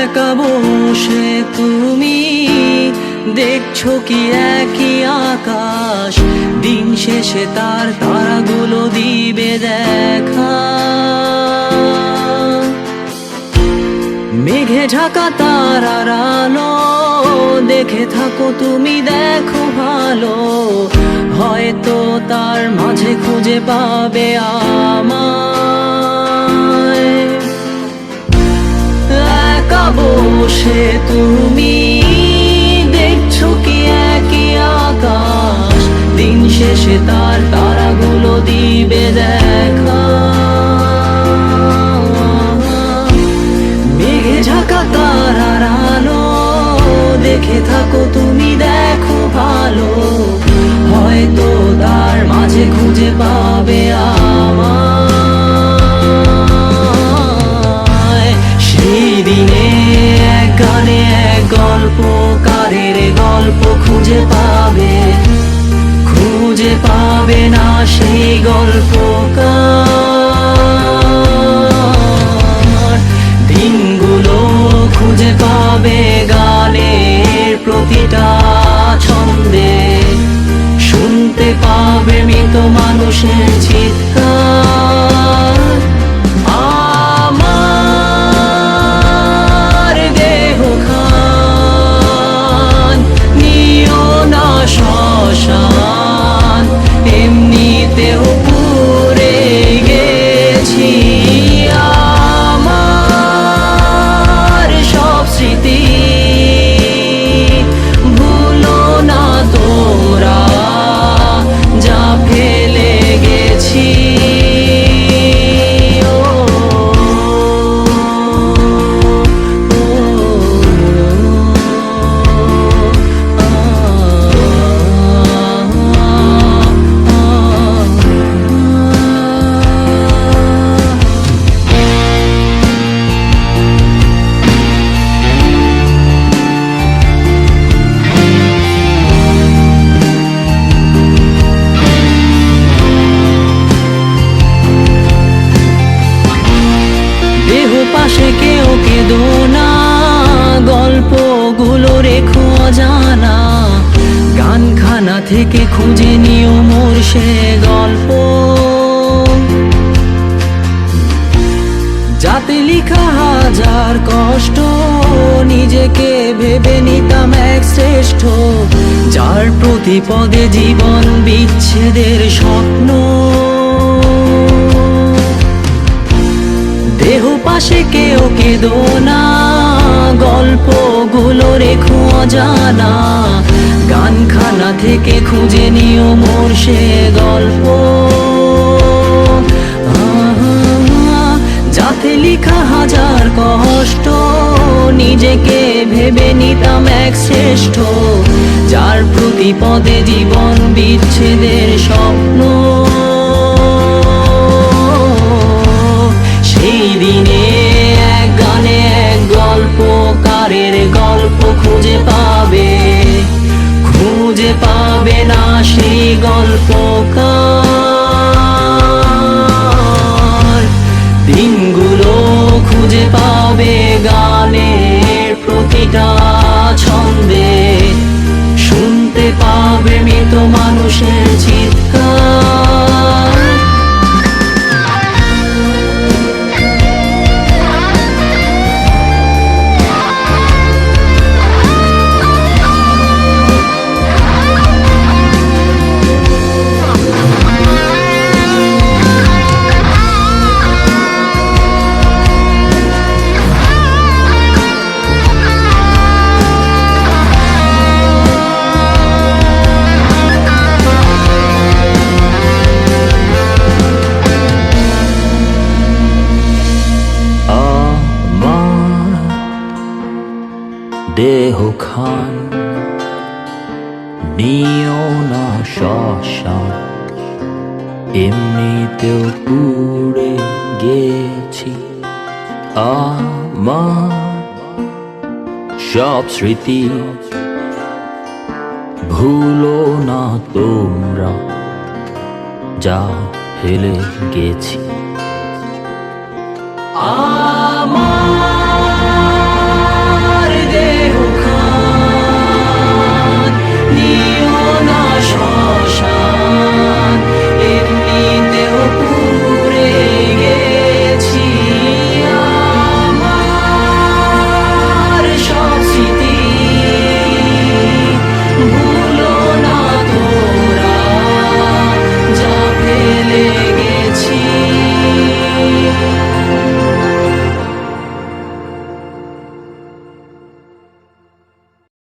একা বসে তুমি দেখছো কি একই আকাশ, দিন শেষে তার তারাগুলো দিবে দেখা। মেঘে ঢাকা তারার আলো দেখে থাকো তুমি, দেখো ভালো, হয়তো তার মাঝে খুঁজে পাবে আমায়। একা বসে তুমি দেখছো কি একই আকাশ, দিন শেষে তার তারাগুলো দিবে দেখা। মেঘে ঢাকা তারার আলো দেখে থাকো তুমি, দেখো ভালো, হয়তো তার মাঝে খুঁজে পাবে আমায়। সেই দিনে এক গানে এক গল্পকারের গল্প খুঁজে পাবে, খুঁজে পাবে না সেই গল্পকার। দিনগুলো খুঁজে পাবে গানের প্রতিটা ছন্দে, শুনতে পাবে মৃত মানুষের চিৎকার। আমার দেহ খান নিও না শ্মশান, এমনিতেও পুড়ে গেছি। আমার সব স্মৃতি ভুলো না তোমরা, যা ফেলে গেছি। পাশে কেউ কেঁদো না, গল্পগুলো রেখো অজানা, গানখানা থেকে খুঁজে নিও মোর সে গল্প, যাতে লিখা হাজার কষ্ট নিজেকে ভেবে নিতাম এক শ্রেষ্ঠ, যার প্রতি পদে জীবন বিচ্ছেদের স্বপ্ন। দেহ পাশে কেউ কেঁদো না, গল্পগুলো রেখো অজানা, গানখানা থেকে খুঁজে নিও মোর সে গল্প, যাতে লিখা হাজার কষ্ট নিজেকে ভেবে নিতাম এক শ্রেষ্ঠ, যার প্রতি পদে জীবন বিচ্ছেদের স্বপ্ন। সেই দিনে এক গানে এক গল্পকারের গল্প খুঁজে পাবে, খুঁজে পাবে না সেই গল্পকার। দিনগুলো খুঁজে পাবে গানের প্রতিটা ছন্দে, শুনতে পাবে মৃত মানুষের চিৎকার। দেহ খান নিও না শ্মশান, এমনিতেও পুড়ে গেছি। আমার সব স্মৃতি ভুলো না তোমরা, যা ফেলে গেছি।